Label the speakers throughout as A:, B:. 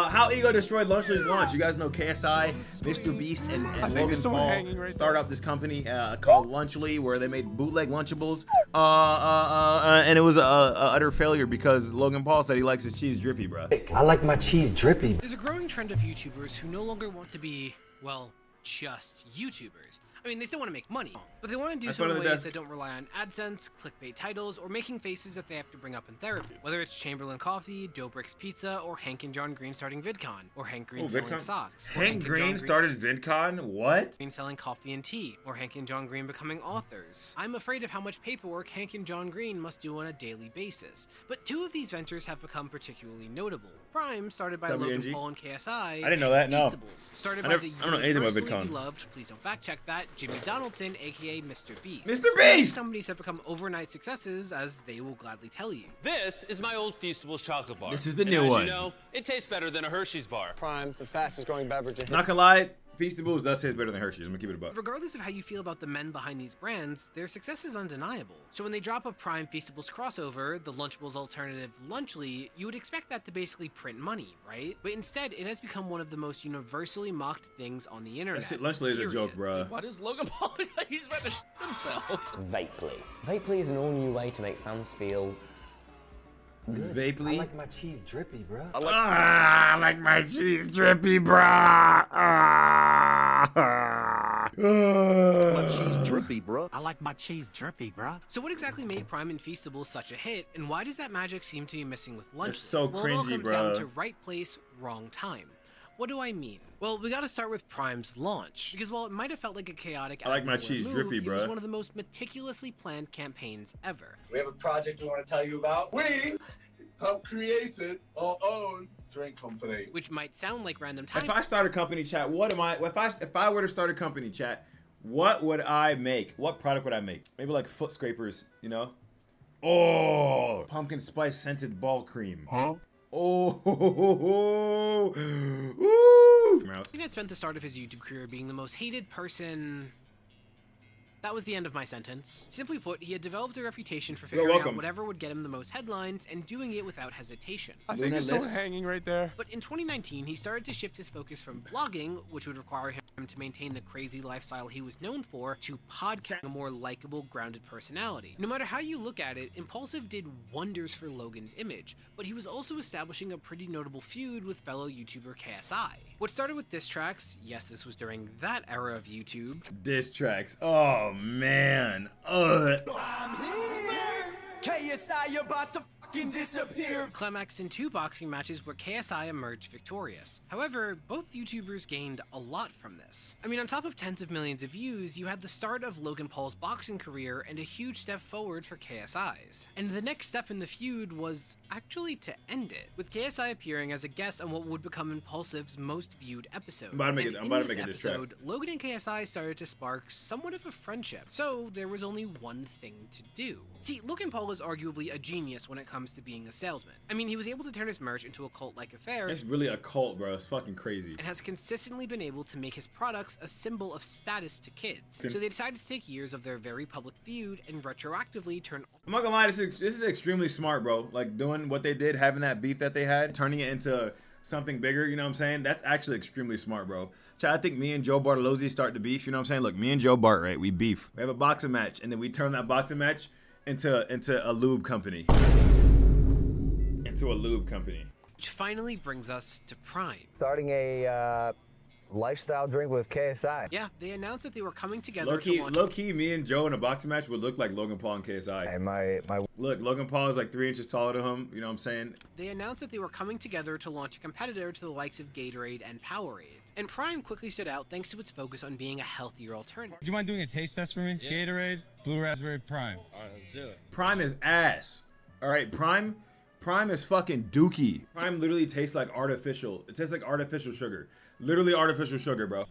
A: How Ego destroyed Lunchly's launch. You guys know KSI, MrBeast, and Logan Paul started up this company called Lunchly, where they made bootleg Lunchables. And it was a utter failure because Logan Paul said he likes his cheese drippy, bro.
B: I like my cheese drippy.
C: There's a growing trend of YouTubers who no longer want to be, well, just YouTubers. I mean, they still want to make money, but they want to do so in ways that don't rely on AdSense, clickbait titles, or making faces that they have to bring up in therapy. Whether it's Chamberlain Coffee, Dobrik's Pizza, or Hank and John Green starting VidCon, or Hank Green selling socks.
A: Hank Green started VidCon? What?
C: Green selling coffee and tea, or Hank and John Green becoming authors. I'm afraid of how much paperwork Hank and John Green must do on a daily basis. But two of these ventures have become particularly notable. Prime, started by Logan Paul and KSI. I
A: didn't know that, no.
C: Feastables, started by the
A: I don't know anything about
C: universally
A: VidCon.
C: beloved, please don't fact check that, Jimmy Donaldson, aka MrBeast.
A: MrBeast!
C: These companies have become overnight successes, as they will gladly tell you.
D: This is my old Feastables chocolate bar.
A: This is the
D: and
A: new
D: as
A: one.
D: You know, it tastes better than a Hershey's bar.
E: Prime, the fastest growing beverage in
A: Not gonna lie, Feastables does taste better than Hershey's. I'm gonna keep it above.
C: Regardless of how you feel about the men behind these brands, their success is undeniable. So when they drop a Prime Feastables crossover, the Lunchables alternative Lunchly, you would expect that to basically print money, right? But instead, it has become one of the most universally mocked things on the internet.
A: Lunchly is a joke, bro.
D: What is Logan Paul? He's about to shit himself.
F: Vapely. Vapely is an all-new way to make fans feel good.
A: Vapely?
B: I like my cheese drippy, bro.
A: I like my cheese drippy, bro.
G: My cheese drippy, bro. I like my cheese drippy, bro.
C: So what exactly made Prime and Feastables such a hit, and why does that magic seem to be missing with Lunchly?
A: It's so
C: well, it all
A: cringy,
C: comes
A: bro.
C: down to right place, wrong time. What do I mean? Well, we gotta start with Prime's launch, because while it might have felt like a chaotic
A: I like my
C: out-of-nowhere
A: cheese
C: move,
A: drippy,
C: it
A: bro.
C: was one of the most meticulously planned campaigns ever.
E: We have a project we want to tell you about. We have created our own drink company.
C: Which might sound like random time.
A: If I start a company, chat, what am I? If I were to start a company, chat, what would I make? What product would I make? Maybe like foot scrapers, you know? Oh, pumpkin spice scented ball cream.
G: Huh?
A: Oh, ooh.
C: He had spent the start of his YouTube career being the most hated person. That was the end of my sentence. Simply put, he had developed a reputation for figuring out whatever would get him the most headlines and doing it without hesitation.
H: I think it's so hanging right there.
C: But in 2019, he started to shift his focus from vlogging, which would require him to maintain the crazy lifestyle he was known for, to podcasting, a more likable, grounded personality. No matter how you look at it, Impulsive did wonders for Logan's image, but he was also establishing a pretty notable feud with fellow YouTuber KSI. What started with diss tracks, yes, this was during that era of YouTube.
A: Diss tracks. Oh man. Ugh.
E: I'm here. KSI, you're about to fucking disappear.
C: Climax in 2 boxing matches where KSI emerged victorious. However, both YouTubers gained a lot from this. I mean, on top of tens of millions of views, you had the start of Logan Paul's boxing career and a huge step forward for KSI's. And the next step in the feud was actually to end it, with KSI appearing as a guest on what would become Impulsive's most viewed episode.
A: I'm about to make a diss track.
C: Logan and KSI started to spark somewhat of a friendship, so there was only one thing to do. See, Logan Paul is arguably a genius when it comes to being a salesman. I mean, he was able to turn his merch into a cult-like affair.
A: It's really a cult, bro. It's fucking crazy.
C: And has consistently been able to make his products a symbol of status to kids. So they decided to take years of their very public feud and retroactively turn...
A: I'm not gonna lie, this is extremely smart, bro. Like, doing what they did, having that beef that they had, turning it into something bigger, you know what I'm saying? That's actually extremely smart, bro. Chat, I think me and Joe Bartolozzi start the beef, you know what I'm saying? Look, me and Joe Bart, right? We beef. We have a boxing match, and then we turn that boxing match into a lube company. Into a lube company.
C: Which finally brings us to Prime.
B: Starting a lifestyle drink with KSI.
C: Yeah, they announced that they were coming together
A: Low key, me and Joe in a boxing match would look like Logan Paul and KSI.
B: Hey,
A: Look, Logan Paul is like 3 inches taller than him, you know what I'm saying?
C: They announced that they were coming together to launch a competitor to the likes of Gatorade and Powerade. And Prime quickly stood out thanks to its focus on being a healthier alternative.
I: Do you mind doing a taste test for me? Yeah. Gatorade, Blue Raspberry, Prime.
D: All right, let's do it.
A: Prime is ass. All right, Prime is fucking dookie. Prime literally tastes like artificial. It tastes like artificial sugar. Literally artificial sugar, bro.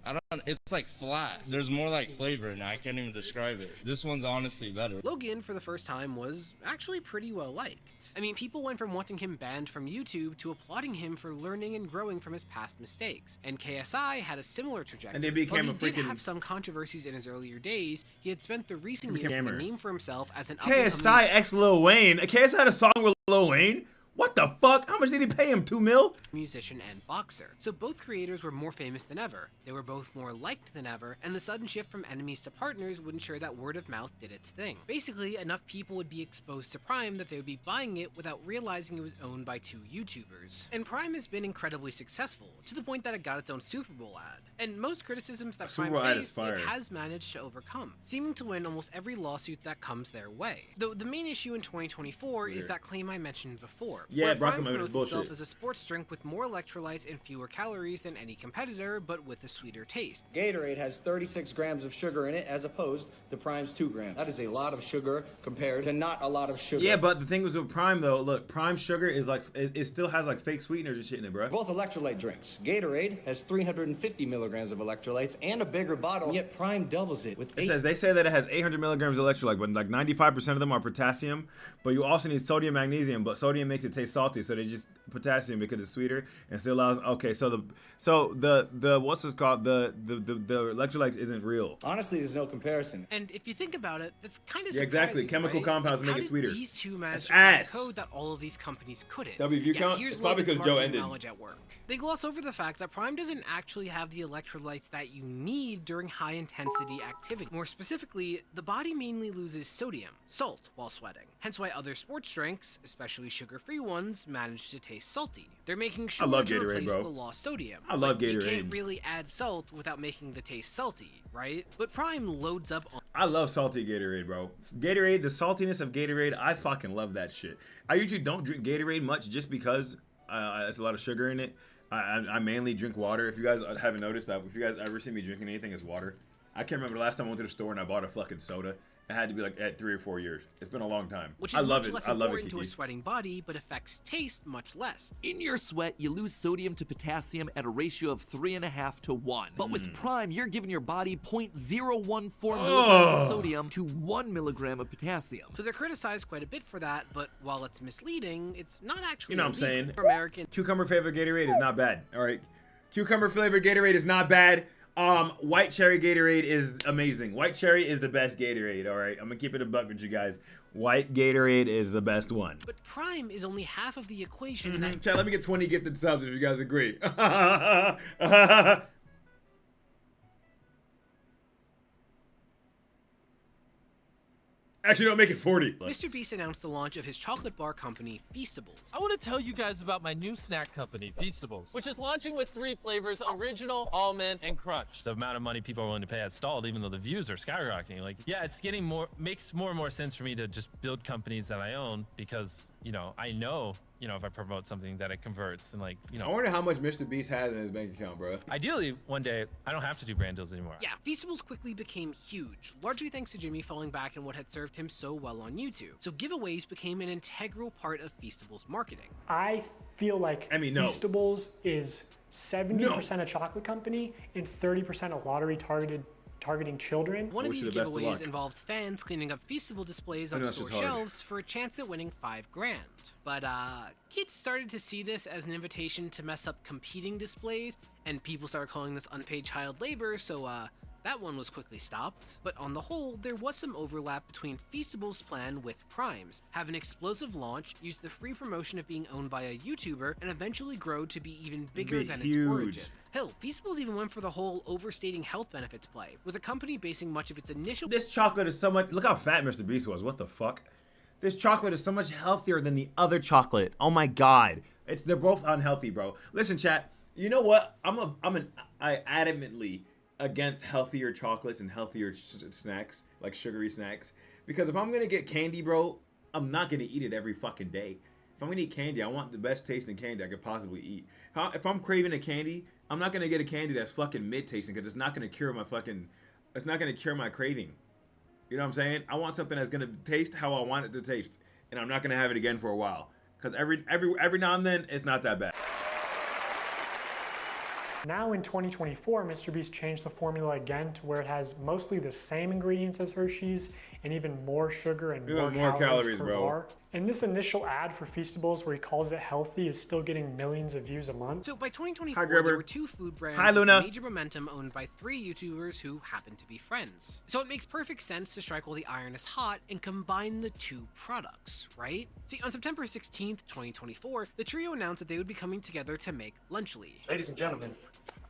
H: It's like flat. There's more like flavor and I can't even describe it. This one's honestly better.
C: Logan, for the first time, was actually pretty well liked. I mean, people went from wanting him banned from YouTube to applauding him for learning and growing from his past mistakes. And KSI had a similar trajectory.
A: And they became
C: While he did have some controversies in his earlier days, he had spent the recent years making a name for himself as an
A: KSI x Lil Wayne. KSI had a song with Lil Wayne? What the fuck? How much did he pay him? 2 mil?
C: Musician and boxer. So both creators were more famous than ever. They were both more liked than ever, and the sudden shift from enemies to partners would ensure that word of mouth did its thing. Basically, enough people would be exposed to Prime that they would be buying it without realizing it was owned by 2 YouTubers. And Prime has been incredibly successful, to the point that it got its own Super Bowl ad. And most criticisms that Prime faced, it has managed to overcome, seeming to win almost every lawsuit that comes their way. Though the main issue in 2024 is that claim I mentioned before.
A: Yeah,
C: Prime promotes itself as a sports drink with more electrolytes and fewer calories than any competitor, but with a sweeter taste.
J: Gatorade has 36 grams of sugar in it as opposed to Prime's 2 grams. That is a lot of sugar compared to not a lot of sugar.
A: Yeah, but the thing was with Prime though, look, Prime sugar is like, it still has like fake sweeteners and shit in it, bro.
J: Both electrolyte drinks. Gatorade has 350 milligrams of electrolytes and a bigger bottle, yet Prime doubles it with
A: They say that it has 800 milligrams of electrolyte, but like 95% of them are potassium, but you also need sodium, magnesium, but sodium makes it taste salty, so they just potassium because it's sweeter and still allows. Okay, so the what's this called, the electrolytes isn't real.
J: Honestly, there's no comparison.
C: And if you think about it, that's kind of
A: surprising, exactly. Chemical compounds make it sweeter.
C: These two managed to crack code that all of these companies couldn't.
A: View count? It's probably because Joe ended.
C: At work. They gloss over the fact that Prime doesn't actually have the electrolytes that you need during high intensity activity. More specifically, the body mainly loses sodium, salt, while sweating. Hence why other sports drinks, especially sugar-free ones, manage to taste salty. They're making sure to replace the lost sodium.
A: I love Gatorade.
C: You can't really add salt without making the taste salty, right? But Prime loads up on...
A: I love salty Gatorade, bro. Gatorade, the saltiness of Gatorade, I fucking love that shit. I usually don't drink Gatorade much just because there's a lot of sugar in it. I mainly drink water. If you guys haven't noticed that, if you guys ever see me drinking anything, it's water. I can't remember the last time I went to the store and I bought a fucking soda. It had to be like at 3 or 4 years. It's been a long time.
C: Which is much less important to a sweating body, but affects taste much less.
K: In your sweat, you lose sodium to potassium at a ratio of 3.5 to 1. But with Prime, you're giving your body 0.014 milligrams of sodium to 1 milligram of potassium.
C: So they're criticized quite a bit for that, but while it's misleading, it's not actually
A: You know what I'm saying?
C: For American.
A: Cucumber flavored Gatorade is not bad. All right. Cucumber flavored Gatorade is not bad. White cherry Gatorade is amazing. White cherry is the best Gatorade, all right? I'm gonna keep it a buck with you guys. White Gatorade is the best one.
C: But Prime is only half of the equation.
A: Chat, let me get 20 gifted subs if you guys agree. Actually, don't make it 40.
C: MrBeast announced the launch of his chocolate bar company, Feastables.
L: I want to tell you guys about my new snack company, Feastables, which is launching with 3 flavors: original, almond, and crunch. The amount of money people are willing to pay at stalled, even though the views are skyrocketing. Like, yeah, it's getting makes more and more sense for me to just build companies that I own because, I know, if I promote something that it converts and I
A: wonder how much MrBeast has in his bank account, bro.
L: Ideally, one day, I don't have to do brand deals anymore.
C: Yeah, Feastables quickly became huge, largely thanks to Jimmy falling back in what had served him so well on YouTube. So giveaways became an integral part of Feastables marketing.
M: I feel like Feastables is 70% a chocolate company and 30% a lottery targeting children.
C: One of these giveaways involved fans cleaning up Feastable displays on store shelves for a chance at winning $5 grand. But kids started to see this as an invitation to mess up competing displays, and people started calling this unpaid child labor, so that one was quickly stopped. But on the whole, there was some overlap between Feastable's plan with Prime's. Have an explosive launch, use the free promotion of being owned by a YouTuber, and eventually grow to be even bigger than its origin. Hell, Feastables even went for the whole overstating health benefits play, with the company basing much of its initial—
A: This chocolate is so much— look how fat MrBeast was, what the fuck? This chocolate is so much healthier than the other chocolate. Oh my god. They're both unhealthy, bro. Listen, chat, you know what? I adamantly against healthier chocolates and healthier snacks, like sugary snacks. Because if I'm gonna get candy, bro, I'm not gonna eat it every fucking day. If I'm gonna eat candy, I want the best tasting candy I could possibly eat. If I'm craving a candy, I'm not gonna get a candy that's fucking mid-tasting because it's not gonna cure my it's not gonna cure my craving. You know what I'm saying? I want something that's gonna taste how I want it to taste, and I'm not gonna have it again for a while. Because every now and then, it's not that bad.
M: Now in 2024, MrBeast changed the formula again to where it has mostly the same ingredients as Hershey's and even more sugar and more calories per bar. And this initial ad for Feastables where he calls it healthy is still getting millions of views a month.
C: So by 2024,
A: Hi, Gerber.
C: there were 2 food brands
A: Hi, Luna.
C: with major momentum owned by 3 YouTubers who happen to be friends. So it makes perfect sense to strike while the iron is hot and combine the 2 products, right? See, on September 16th, 2024, the trio announced that they would be coming together to make Lunchly.
J: Ladies and gentlemen,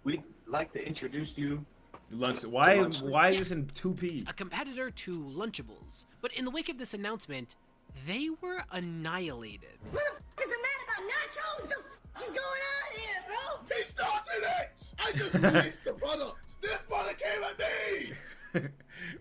J: we'd like to introduce you.
A: Lunch. Why is this in 2P?
C: A competitor to Lunchables. But in the wake of this announcement, they were annihilated.
N: What the f is the matter about nachos? What the f is going on here, bro?
E: He started it! I just released the product. This product came at me!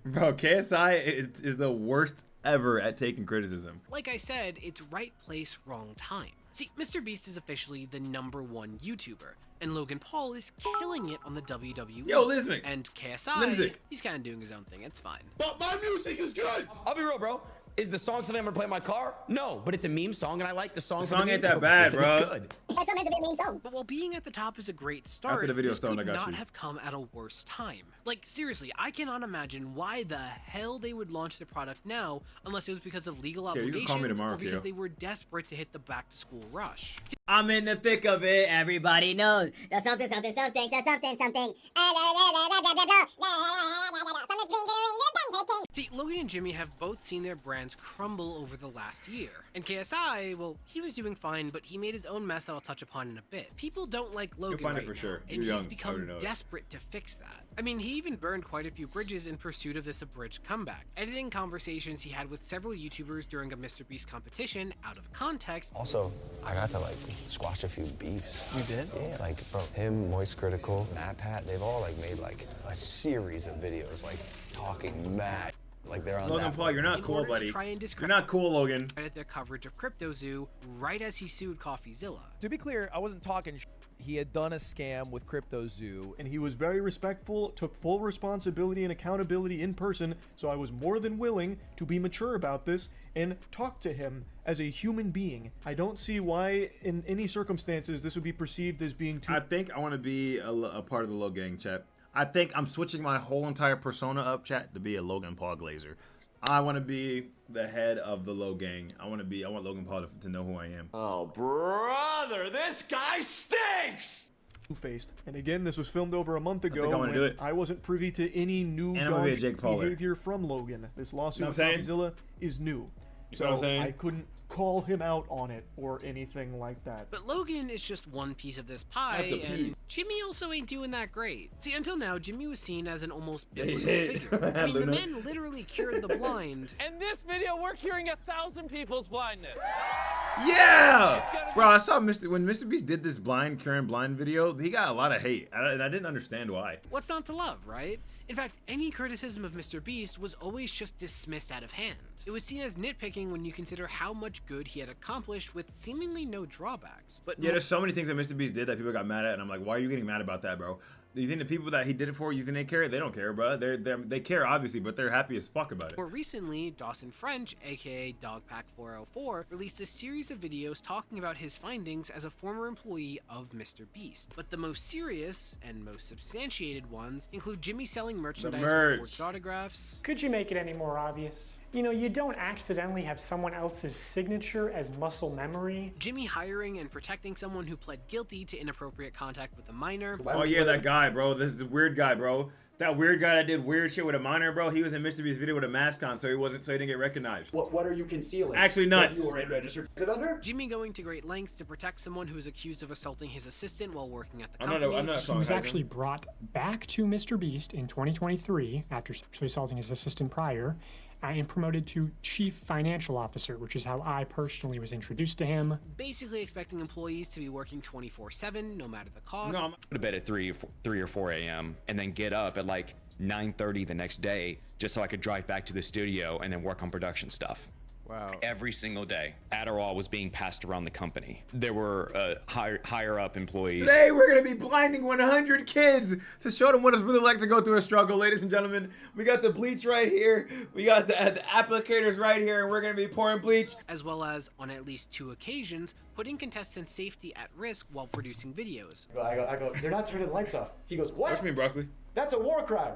A: Bro, KSI is the worst ever at taking criticism.
C: Like I said, it's right place, wrong time. See, MrBeast is officially the #1 YouTuber, and Logan Paul is killing it on the WWE.
A: Yo, Lismic.
C: And KSI, he's kind of doing his own thing, it's fine.
E: But my music is good!
O: I'll be real, bro. Is the song something I'm gonna play in my car? No, but it's a meme song, and I like the song.
A: The song ain't that bad, bro.
O: It's good.
N: It's not meant to be a meme song.
C: But while being at the top is a great start,
A: After the video
C: this
A: stone,
C: could
A: I got
C: not
A: you.
C: have come at a worse time. Like, seriously, I cannot imagine why the hell they would launch the product now unless it was because of legal
A: you can
C: obligations
A: call me tomorrow,
C: or because
A: Keo.
C: they were desperate to hit the back-to-school rush. See,
P: I'm in the thick of it. Everybody knows.
N: That's something, something, something, that's something, something.
C: See, Logan and Jimmy have both seen their brands crumble over the last year. And KSI, well, he was doing fine, but he made his own mess that I'll touch upon in a bit. People don't like Logan
A: find it
C: right
A: for
C: now,
A: sure.
C: and
A: You're
C: he's
A: young.
C: become
A: Everybody knows.
C: desperate to fix that. I mean, he even burned quite a few bridges in pursuit of this abridged comeback, editing conversations he had with several YouTubers during a MrBeast competition out of context.
B: Also, I got to like squash a few beefs.
O: You did?
B: Yeah, like bro, him, Moist Critical, Nat Pat, they've all like made like a series of videos like talking mad. Like they're on
A: Logan
B: that.
A: Paul, you're not
C: In
A: cool,
C: order to
A: buddy.
C: try and
A: You're not cool, Logan.
C: At their coverage of CryptoZoo right as he sued CoffeeZilla.
Q: To be clear, I wasn't talking sh**. He had done a scam with CryptoZoo, and he was very respectful, took full responsibility and accountability in person, so I was more than willing to be mature about this and talk to him as a human being. I don't see why, in any circumstances, this would be perceived as being too...
A: I think I want to be a part of the Low Gang, chat. I think I'm switching my whole entire persona up, chat, to be a Logan Paul Glazer. I want to be the head of the Low Gang. I want Logan Paul to know who I am.
O: Oh, brother, this guy stinks!
Q: Two-faced. And again, this was filmed over a month ago
A: think I wanna
Q: when
A: do it.
Q: I wasn't privy to any new
A: And I'm gonna be a
Q: dog
A: Jake Pauler.
Q: behavior from Logan. This lawsuit
A: Know
Q: with
A: what I'm
Q: CoffeeZilla is new.
A: You know what
Q: So
A: I'm saying?
Q: I couldn't call him out on it or anything like that.
C: But Logan is just one piece of this pie,
A: have to pee.
C: and Jimmy also ain't doing that great. See, until now, Jimmy was seen as an almost biblical
A: Yeah.
C: figure. I mean, the
A: Luna.
C: man literally cured the blind.
L: In this video, we're curing 1,000 people's blindness.
A: Yeah! Bro, I saw when MrBeast did this curing blind video, he got a lot of hate. And I didn't understand why.
C: What's not to love, right? In fact, any criticism of MrBeast was always just dismissed out of hand. It was seen as nitpicking when you consider how much good he had accomplished with seemingly no drawbacks. But
A: Yeah, there's so many things that MrBeast did that people got mad at, and I'm like, why are you getting mad about that, bro? Do you think the people that he did it for, you think they care? They don't care, bro. They care, obviously, but they're happy as fuck about it.
C: more recently, Dawson French, aka Dogpack404, released a series of videos talking about his findings as a former employee of MrBeast. But the most serious and most substantiated ones include Jimmy selling merchandise with forged autographs.
M: Could you make it any more obvious? You know, you don't accidentally have someone else's signature as muscle memory.
C: Jimmy hiring and protecting someone who pled guilty to inappropriate contact with a minor.
A: Oh yeah, that guy, bro. This is a weird guy, bro. That weird guy that did weird shit with a minor, bro. He was in MrBeast's video with a mask on, so he didn't get recognized.
J: What are you concealing?
A: It's actually nuts.
J: That you were registered under?
C: Jimmy going to great lengths to protect someone who is accused of assaulting his assistant while working at the company.
A: I'm not
M: He was actually brought back to MrBeast in 2023 after sexually assaulting his assistant prior, and promoted to Chief Financial Officer, which is how I personally was introduced to him.
C: Basically expecting employees to be working 24/7, no matter the cost.
R: Go to bed at 3 or 4 a.m. and then get up at like 9:30 the next day just so I could drive back to the studio and then work on production stuff.
S: Wow.
R: Every single day. Adderall was being passed around the company. There were higher up employees.
A: Today we're gonna be blinding 100 kids to show them what it's really like to go through a struggle, ladies and gentlemen. We got the bleach right here. We got the applicators right here, and we're gonna be pouring bleach.
C: As well as, on at least 2 occasions, putting contestants' safety at risk while producing videos.
J: I go, they're not turning the lights off. He goes, what?
A: Watch me, broccoli.
J: That's a war crime.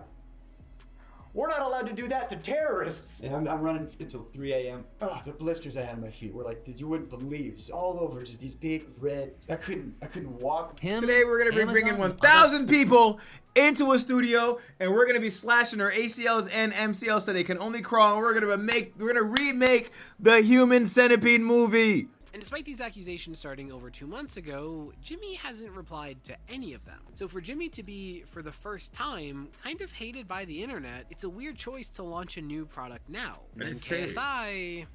J: We're not allowed to do that to terrorists.
S: And I'm running until 3 a.m. The blisters I had on my feet were like, you wouldn't believe, just all over, just these big red. I couldn't walk.
A: Today we're gonna be bringing 1,000 people into a studio, and we're gonna be slashing their ACLs and MCLs so they can only crawl. And we're gonna remake the Human Centipede movie.
C: And despite these accusations starting over 2 months ago, Jimmy hasn't replied to any of them. So for Jimmy to be, for the first time, kind of hated by the internet, it's a weird choice to launch a new product now. And then KSI...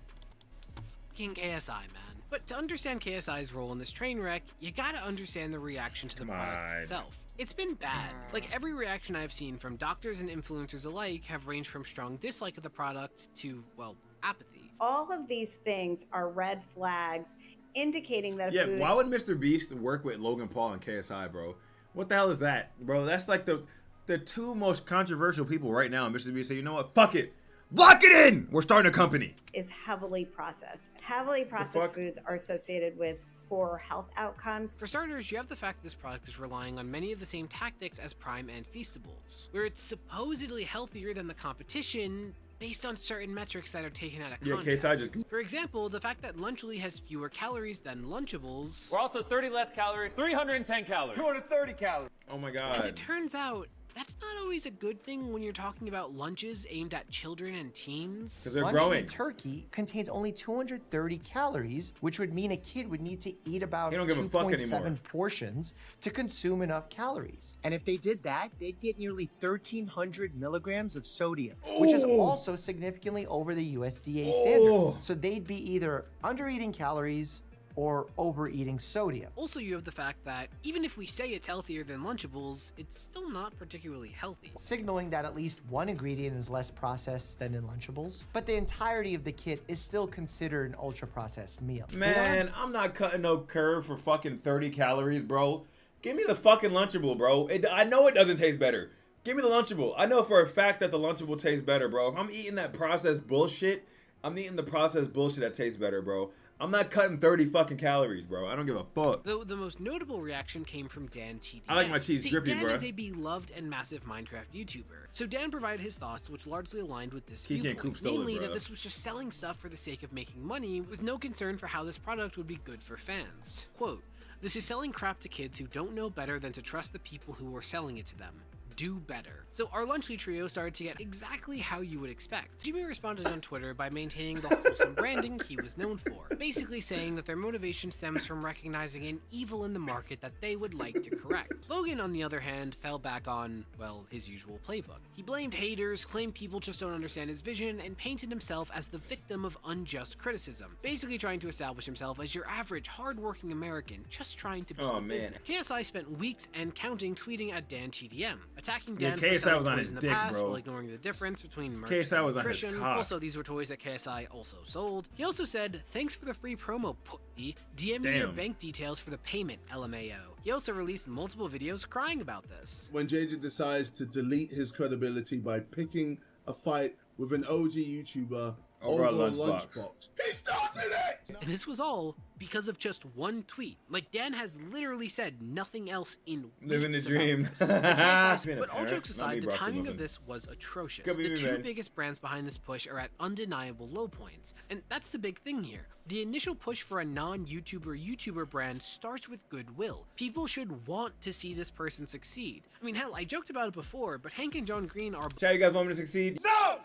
C: Fucking KSI, man. But to understand KSI's role in this train wreck, you gotta understand the reaction to the product itself. It's been bad. Like, every reaction I've seen from doctors and influencers alike have ranged from strong dislike of the product to, well, apathy.
T: All of these things are red flags indicating that
A: Yeah, why would MrBeast work with Logan Paul and KSI, bro? What the hell is that, bro? That's like the two most controversial people right now. And MrBeast say, you know what? Fuck it. Lock it in. We're starting a company.
T: Is heavily processed. Heavily processed foods are associated with poor health outcomes.
C: For starters, you have the fact that this product is relying on many of the same tactics as Prime and Feastables, where it's supposedly healthier than the competition, based on certain metrics that are taken out of context.
A: KSI just...
C: For example, the fact that Lunchly has fewer calories than Lunchables.
L: We're also 30 less calories, 310 calories.
E: 230 calories.
A: Oh my god.
C: As it turns out, that's not always a good thing when you're talking about lunches aimed at children and teens.
A: Because they're
U: Lunchly
A: growing.
U: turkey contains only 230 calories, which would mean a kid would need to eat about
A: He don't give a fuck anymore.
U: 2.7 portions to consume enough calories.
V: And if they did that, they'd get nearly 1,300 milligrams of sodium, which is
U: Also significantly over the USDA standards. So they'd be either under eating calories or overeating sodium.
C: Also, you have the fact that even if we say it's healthier than Lunchables, it's still not particularly healthy.
U: Signaling that at least one ingredient is less processed than in Lunchables, but the entirety of the kit is still considered an ultra-processed meal.
A: Man, I'm not cutting no curve for fucking 30 calories, bro. Give me the fucking Lunchable, bro. I know it doesn't taste better. Give me the Lunchable. I know for a fact that the Lunchable tastes better, bro. If I'm eating that processed bullshit, I'm eating the processed bullshit that tastes better, bro. I'm not cutting 30 fucking calories, bro. I don't give a fuck.
C: Though the most notable reaction came from Dan TDM.
A: I like my cheese drippy,
C: Dan
A: bro.
C: is a beloved and massive Minecraft YouTuber. So Dan provided his thoughts, which largely aligned with this viewpoint. Namely, that this was just selling stuff for the sake of making money, with no concern for how this product would be good for fans. Quote, "This is selling crap to kids who don't know better than to trust the people who are selling it to them. Do better." So our Lunchly trio started to get exactly how you would expect. Jimmy responded on Twitter by maintaining the wholesome branding he was known for, basically saying that their motivation stems from recognizing an evil in the market that they would like to correct. Logan, on the other hand, fell back on, well, his usual playbook. He blamed haters, claimed people just don't understand his vision, and painted himself as the victim of unjust criticism, basically trying to establish himself as your average, hardworking American, just trying to build a business. KSI spent weeks and counting tweeting at Dan TDM, attacking Dan for
A: KSI was on
C: toys
A: his
C: in the
A: dick,
C: past
A: bro.
C: while ignoring the difference between merch
A: KSI
C: and
A: was on his
C: nutrition.
A: cock.
C: Also, these were toys that KSI also sold. He also said, "Thanks for the free promo, pussy. DM me your
A: Damn.
C: bank details for the payment, LMAO." He also released multiple videos crying about this.
E: When JJ decides to delete his credibility by picking a fight with an OG YouTuber over a lunchbox. He started it!
C: And this was all because of just one tweet. Like, Dan has literally said nothing else in
A: Living
C: weeks
A: the dream.
C: about this. Like, KSI
A: Being a
C: but all
A: parent,
C: jokes
A: not me,
C: aside, the
A: bro,
C: timing
A: moving.
C: of this was atrocious.
A: Good
C: The
A: movie,
C: two
A: man.
C: biggest brands behind this push are at undeniable low points. And that's the big thing here. The initial push for a non-YouTuber brand starts with goodwill. People should want to see this person succeed. I mean, hell, I joked about it before, but Hank and John Green are...
A: Chat, you guys want me to succeed? No!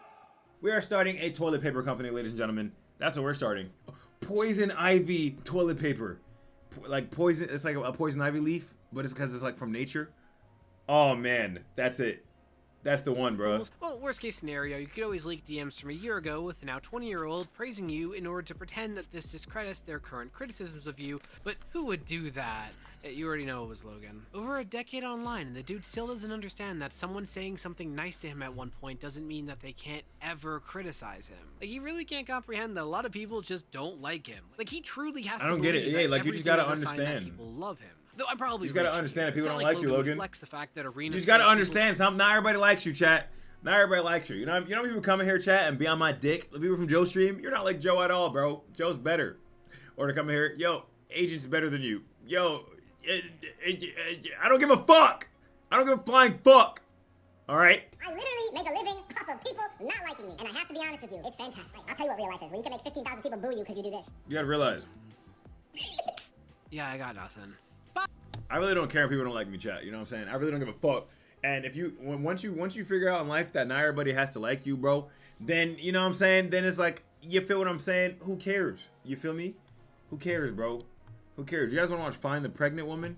A: We are starting a toilet paper company, ladies and gentlemen. That's what we're starting. Poison ivy toilet paper. Like poison, it's like a poison ivy leaf, but it's because it's like from nature. Oh man, that's it. That's the one, bro.
C: Well, worst case scenario, you could always leak DMs from a year ago with a now 20-year-old praising you in order to pretend that this discredits their current criticisms of you, but who would do that? You already know it was Logan. Over a decade online, and the dude still doesn't understand that someone saying something nice to him at one point doesn't mean that they can't ever criticize him. Like, he really can't comprehend that a lot of people just don't like him. Like, he truly has to
A: I don't get it.
C: believe
A: Yeah,
C: that
A: like, you just
C: everything
A: gotta
C: is a sign that
A: understand.
C: people love him. Though I'm probably
A: You just gotta
C: reaching
A: understand
C: here.
A: that people
C: It's
A: don't
C: not
A: like you, Logan.
C: reflects the fact that
A: You
C: arenas
A: just gotta
C: full of
A: understand something. Not everybody likes you, chat. Not everybody likes you. You know people come in here, chat, and be on my dick. The people from Joe's stream, you're not like Joe at all, bro. Joe's better. Or to come in here, yo, Agent's better than you. Yo, I don't give a fuck. I don't give a flying fuck. All right.
N: I literally make a living off of not liking me. And I have to be honest with you, it's fantastic. I'll tell you what real life is. When you can make 15,000 people boo you because you do this.
A: You gotta realize.
C: Yeah, I got nothing.
A: I really don't care if people don't like me, chat. You know what I'm saying? I really don't give a fuck. And if you, once you figure out in life that not everybody has to like you, bro, then, you know what I'm saying? Then it's like, you feel what I'm saying? Who cares? You feel me? Who cares, bro? Who cares? You guys want to watch Find the Pregnant Woman?